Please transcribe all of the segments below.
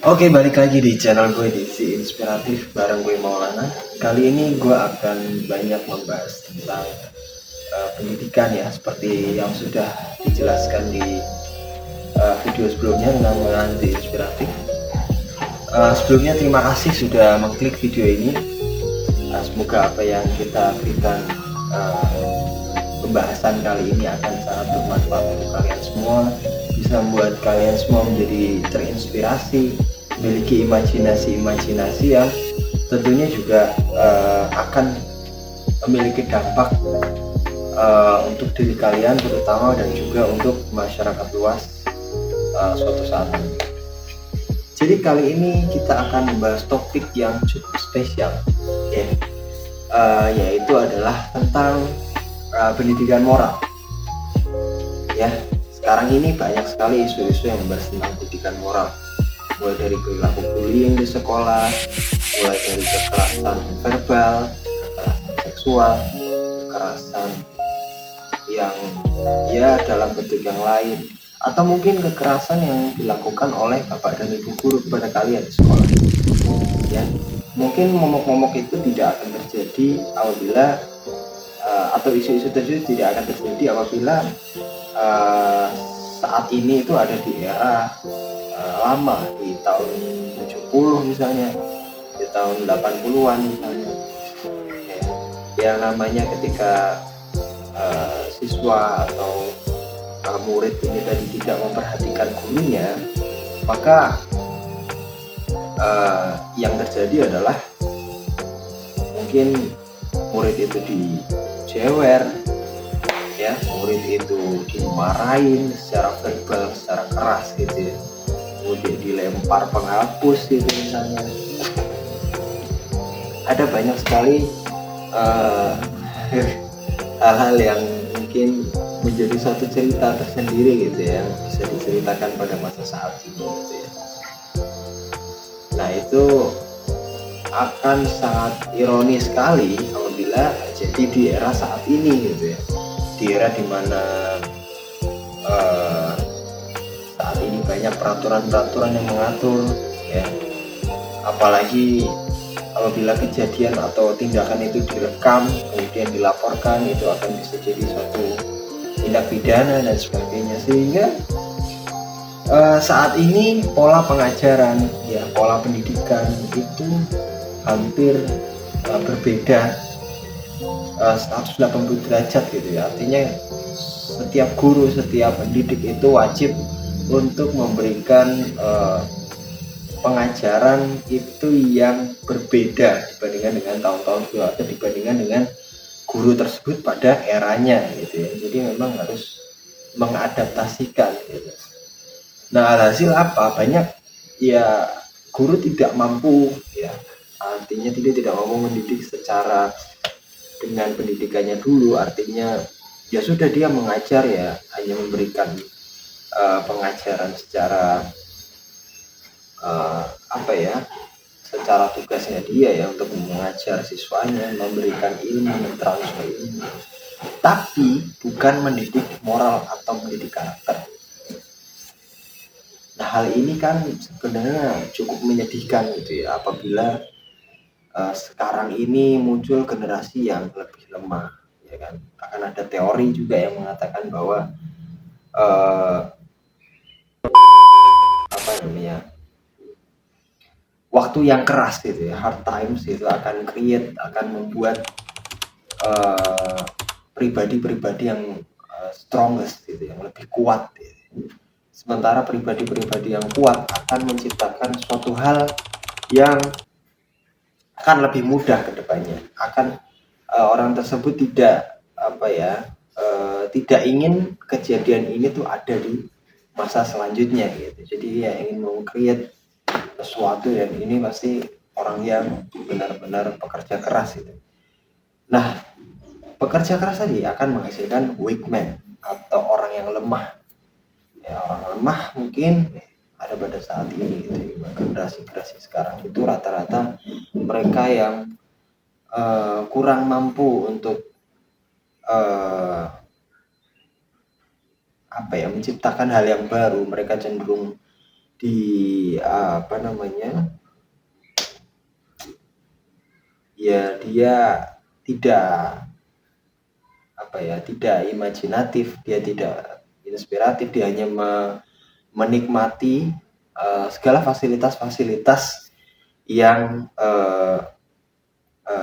Oke, balik lagi di channel gue di Si Inspiratif bareng gue Maulana. Kali ini gue akan banyak membahas tentang pendidikan ya, seperti yang sudah dijelaskan di video sebelumnya dengan Si Inspiratif. Sebelumnya terima kasih sudah mengklik video ini. Semoga apa yang kita berikan pembahasan kali ini akan sangat bermanfaat untuk kalian semua, bisa membuat kalian semua menjadi terinspirasi, memiliki imajinasi-imajinasi yang tentunya juga akan memiliki dampak untuk diri kalian terutama dan juga untuk masyarakat luas suatu saat nanti. Jadi kali ini kita akan membahas topik yang cukup spesial, ya, yaitu adalah tentang pendidikan moral. Ya, sekarang ini banyak sekali isu-isu yang membahas tentang pendidikan moral, mulai dari perilaku bullying di sekolah, mulai dari kekerasan verbal, kekerasan seksual, kekerasan yang ya dalam bentuk yang lain, atau mungkin kekerasan yang dilakukan oleh bapak dan ibu guru kepada kalian di sekolah. Ya, mungkin momok-momok itu tidak akan terjadi apabila atau isu-isu tersebut tidak akan terjadi apabila saat ini itu ada di era lama, di tahun 70 misalnya, di tahun 80-an misalnya. Ya, namanya ketika siswa atau murid ini tadi tidak memperhatikan gurunya, maka yang terjadi adalah mungkin murid itu dijewer, ya, murid itu dimarahin secara verbal, secara keras gitu ya, kemudian dilempar penghapus gitu misalnya. Ada banyak sekali hal-hal yang mungkin menjadi suatu cerita tersendiri gitu ya, bisa diceritakan pada masa saat ini gitu ya. Nah, itu akan sangat ironis sekali apabila jadi di era saat ini gitu ya, di era dimana saat ini banyak peraturan-peraturan yang mengatur ya, apalagi apabila kejadian atau tindakan itu direkam kemudian dilaporkan, itu akan bisa jadi suatu tindak pidana dan sebagainya, sehingga saat ini pola pengajaran ya, pola pendidikan itu hampir berbeda 180 derajat gitu ya. Artinya setiap guru, setiap pendidik itu wajib untuk memberikan pengajaran itu yang berbeda dibandingkan dengan tahun-tahun sebelumnya atau dibandingkan dengan guru tersebut pada eranya gitu ya. Jadi memang harus mengadaptasikan gitu. Nah, alhasil apa? Banyak ya guru tidak mampu ya. Artinya tidak mampu mendidik secara dengan pendidikannya dulu, artinya ya sudah dia mengajar ya hanya memberikan pengajaran secara apa ya, secara tugasnya dia ya untuk mengajar siswanya, memberikan ilmu, mentransfer ilmu, tapi bukan mendidik moral atau mendidik karakter. Nah, hal ini kan sebenarnya cukup menyedihkan gitu ya, apabila sekarang ini muncul generasi yang lebih lemah, ya kan. Akan ada teori juga yang mengatakan bahwa apa namanya, waktu yang keras gitu ya, hard times itu akan membuat pribadi-pribadi yang strongest gitu, yang lebih kuat gitu. Sementara pribadi-pribadi yang kuat akan menciptakan suatu hal yang akan lebih mudah ke depannya. Akan orang tersebut tidak apa ya, tidak ingin kejadian ini tuh ada di masa selanjutnya gitu. Jadi ya ingin meng-create sesuatu, dan ini pasti orang yang benar-benar pekerja keras gitu. Nah, pekerja keras tadi akan menghasilkan weak man atau orang yang lemah. Ya, orang lemah mungkin ada pada saat ini gitu. Generasi-generasi sekarang itu rata-rata mereka yang kurang mampu untuk apa ya, menciptakan hal yang baru. Mereka cenderung di apa namanya, ya dia tidak apa ya, tidak imajinatif, dia tidak inspiratif, dia hanya menikmati segala fasilitas-fasilitas yang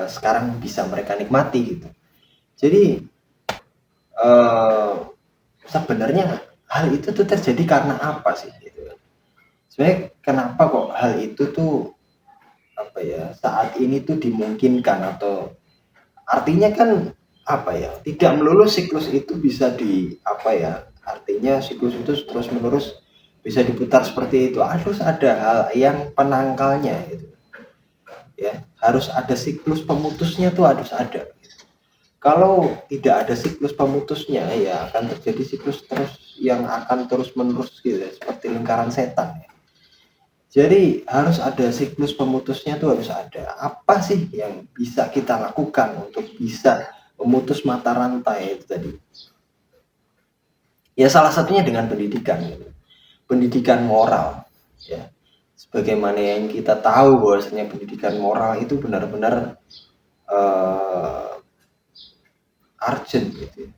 sekarang bisa mereka nikmati gitu. Jadi sebenarnya hal itu tuh terjadi karena apa sih gitu. Sebenarnya kenapa kok hal itu tuh apa ya, saat ini tuh dimungkinkan, atau artinya kan apa ya, tidak melulu siklus itu bisa di apa ya, artinya siklus itu terus menerus bisa diputar seperti itu, harus ada hal yang penangkalnya gitu ya, harus ada siklus pemutusnya tuh, harus ada. Kalau tidak ada siklus pemutusnya ya akan terjadi siklus terus yang akan terus menerus gitu ya, seperti lingkaran setan ya. Jadi harus ada siklus pemutusnya tuh, harus ada. Apa sih yang bisa kita lakukan untuk bisa memutus mata rantai itu tadi? Ya salah satunya dengan pendidikan, gitu. Pendidikan moral. Ya, sebagaimana yang kita tahu bahwasanya pendidikan moral itu benar-benar urgent, gitu.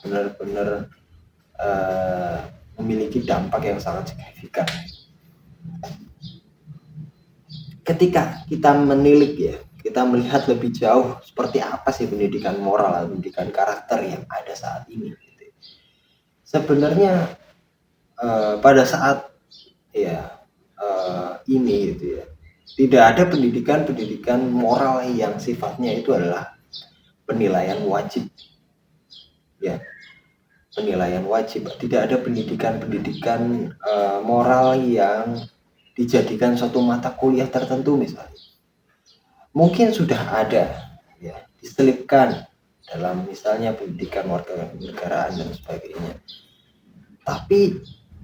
Benar-benar memiliki dampak yang sangat signifikan. Ketika kita menilik ya, kita melihat lebih jauh seperti apa sih pendidikan moral, pendidikan karakter yang ada saat ini. Gitu. Sebenarnya pada saat ya ini gitu ya, tidak ada pendidikan moral yang sifatnya itu adalah penilaian wajib, ya, penilaian wajib. Tidak ada pendidikan moral yang dijadikan suatu mata kuliah tertentu misalnya. Mungkin sudah ada ya, diselipkan dalam misalnya pendidikan warga negaraan dan sebagainya, tapi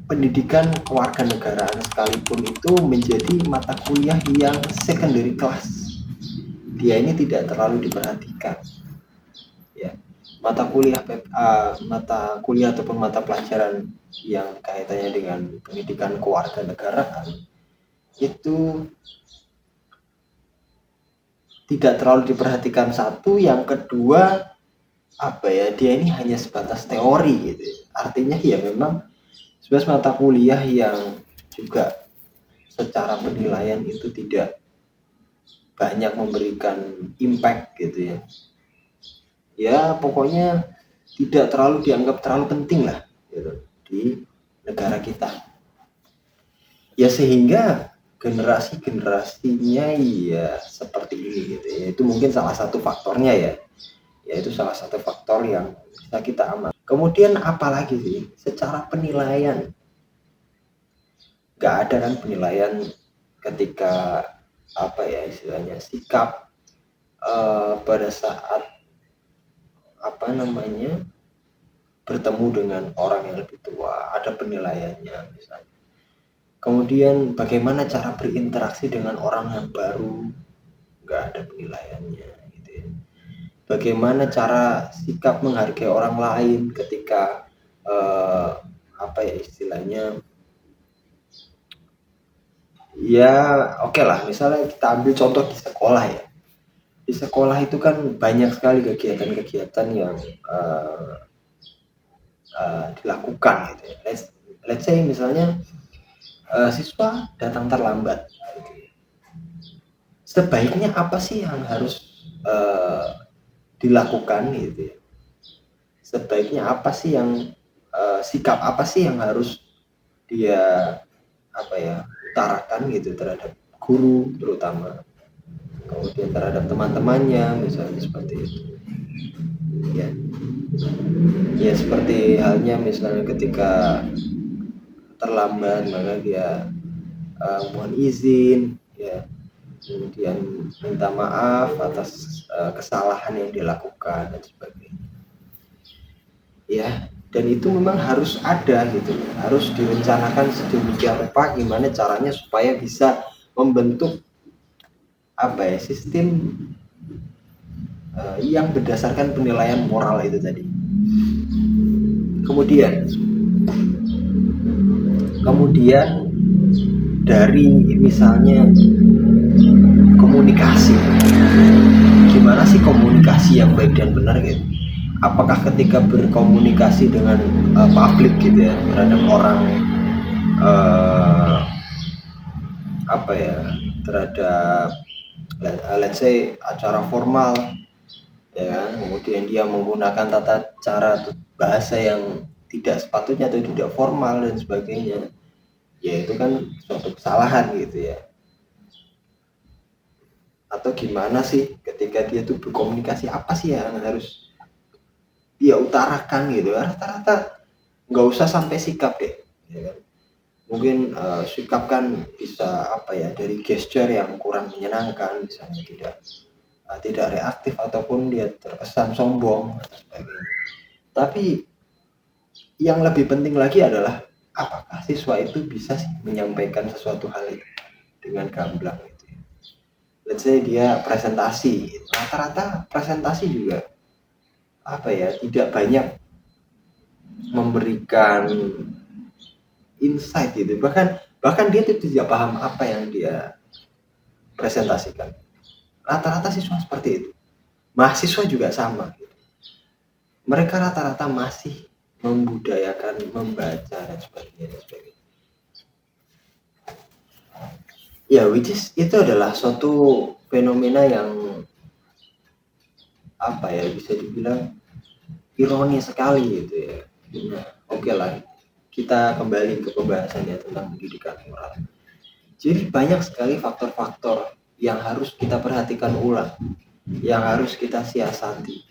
pendidikan kewarganegaraan sekalipun itu menjadi mata kuliah yang secondary class, dia ini tidak terlalu diperhatikan ya. Mata kuliah ataupun mata pelajaran yang kaitannya dengan pendidikan kewarganegaraan itu tidak terlalu diperhatikan. Satu, yang kedua apa ya, dia ini hanya sebatas teori gitu. Artinya ya memang sebatas mata kuliah yang juga secara penilaian itu tidak banyak memberikan impact gitu ya. Ya pokoknya tidak terlalu dianggap terlalu penting lah gitu di negara kita. Ya sehingga generasinya ya seperti ini gitu ya. Itu mungkin salah satu faktornya ya. Itu salah satu faktor yang bisa kita amati. Kemudian apalagi sih secara penilaian, nggak ada kan penilaian ketika apa ya istilahnya, sikap pada saat apa namanya bertemu dengan orang yang lebih tua, ada penilaiannya misalnya. Kemudian bagaimana cara berinteraksi dengan orang yang baru, nggak ada penilaiannya gitu ya. Bagaimana cara sikap menghargai orang lain ketika apa ya istilahnya, ya oke lah, misalnya kita ambil contoh di sekolah ya. Di sekolah itu kan banyak sekali kegiatan-kegiatan yang dilakukan gitu ya. Let's say misalnya siswa datang terlambat. Sebaiknya apa sih yang harus dilakukan gitu ya? Sebaiknya apa sih yang sikap apa sih yang harus dia apa ya utarakan gitu terhadap guru terutama, kemudian terhadap teman-temannya misalnya seperti itu ya. Ya seperti halnya misalnya ketika terlambat maka dia mohon izin ya, kemudian minta maaf atas kesalahan yang dilakukan dan sebagainya ya. Dan itu memang harus ada gitu, harus direncanakan sedemikian rupa gimana caranya supaya bisa membentuk apa ya sistem yang berdasarkan penilaian moral itu tadi. Kemudian dari misalnya komunikasi. Gimana sih komunikasi yang baik dan benar gitu? Apakah ketika berkomunikasi dengan publik gitu ya, terhadap orang, uh, apa ya, terhadap let's say acara formal ya, kemudian dia menggunakan tata cara bahasa yang tidak sepatutnya atau tidak formal dan sebagainya, ya itu kan suatu kesalahan gitu ya. Atau gimana sih ketika dia tuh berkomunikasi, apa sih yang harus dia utarakan gitu, rata-rata nggak usah sampai sikap deh ya kan? Mungkin sikap kan bisa apa ya, dari gesture yang kurang menyenangkan, misalnya tidak reaktif ataupun dia terkesan sombong dan sebagainya. Tapi yang lebih penting lagi adalah apakah siswa itu bisa sih menyampaikan sesuatu hal itu dengan gamblang gitu ya. Let's say dia presentasi, rata-rata presentasi juga apa ya, tidak banyak memberikan insight gitu, bahkan dia tidak paham apa yang dia presentasikan. Rata-rata siswa seperti itu, mahasiswa juga sama gitu. Mereka rata-rata masih membudayakan membaca dan sebagainya. Ya, which is itu adalah suatu fenomena yang apa ya, bisa dibilang ironi sekali gitu ya. Nah, oke lah, kita kembali ke pembahasannya tentang pendidikan moral. Jadi banyak sekali faktor-faktor yang harus kita perhatikan ulang, yang harus kita siasati,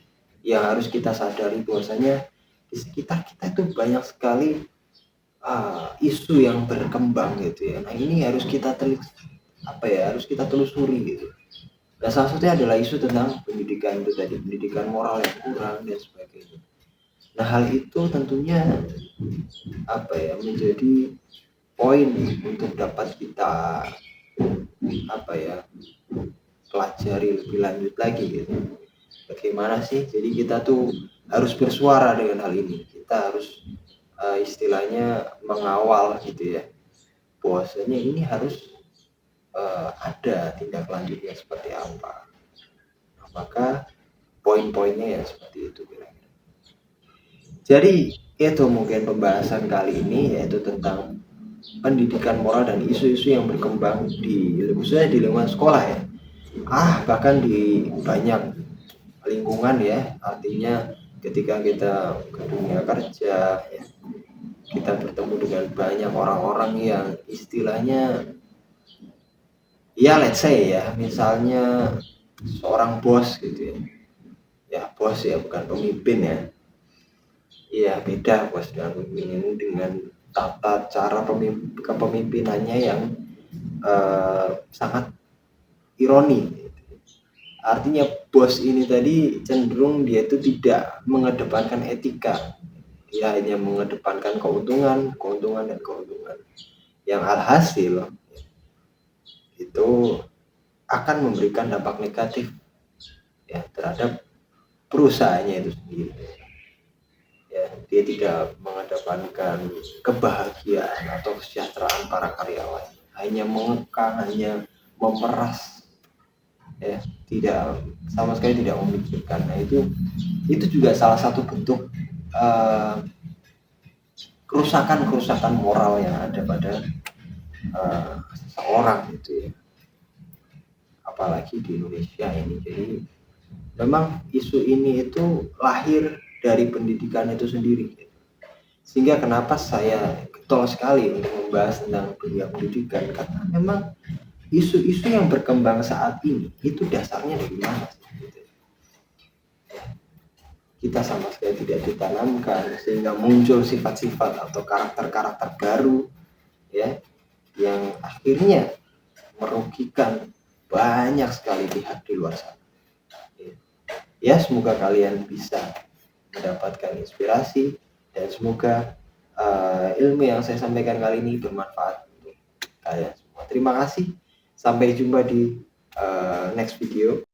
yang harus kita sadari bahwasanya di sekitar kita itu banyak sekali isu yang berkembang gitu ya. Nah ini harus kita harus kita telusuri gitu. Dan salah satunya adalah isu tentang pendidikan itu tadi, pendidikan moral yang kurang dan sebagainya. Nah hal itu tentunya menjadi poin untuk dapat kita pelajari lebih lanjut lagi gitu. Bagaimana sih? Jadi kita tuh harus bersuara dengan hal ini. Kita harus istilahnya mengawal gitu ya. Bahwasanya ini harus ada tindak lanjutnya seperti apa. Maka poin-poinnya ya seperti itu kira-kira. Jadi itu mungkin pembahasan kali ini, yaitu tentang pendidikan moral dan isu-isu yang berkembang khususnya di lingkungan sekolah ya. Bahkan di banyak lingkungan ya, artinya ketika kita ke dunia kerja ya, kita bertemu dengan banyak orang-orang yang istilahnya ya let's say ya, misalnya seorang bos gitu ya bos ya, bukan pemimpin ya. Iya beda bos dengan pemimpin, dengan tata cara kepemimpinannya yang sangat ironi. Artinya bos ini tadi cenderung dia itu tidak mengedepankan etika, dia hanya mengedepankan keuntungan dan keuntungan, yang alhasil itu akan memberikan dampak negatif ya terhadap perusahaannya itu sendiri. Ya, dia tidak mengedepankan kebahagiaan atau kesejahteraan para karyawan, hanya mengekang, hanya memeras ya, tidak sama sekali tidak memikirkan. Nah itu juga salah satu bentuk kerusakan moral yang ada pada seseorang gitu ya, apalagi di Indonesia ini. Jadi memang isu ini itu lahir dari pendidikan itu sendiri, sehingga kenapa saya getol sekali untuk membahas tentang dunia pendidikan, karena memang isu-isu yang berkembang saat ini itu dasarnya dari mana? Kita sama sekali tidak ditanamkan, sehingga muncul sifat-sifat atau karakter-karakter baru ya, yang akhirnya merugikan banyak sekali pihak di luar sana. Ya semoga kalian bisa mendapatkan inspirasi dan semoga ilmu yang saya sampaikan kali ini bermanfaat untuk kalian semua. Terima kasih, sampai jumpa di next video.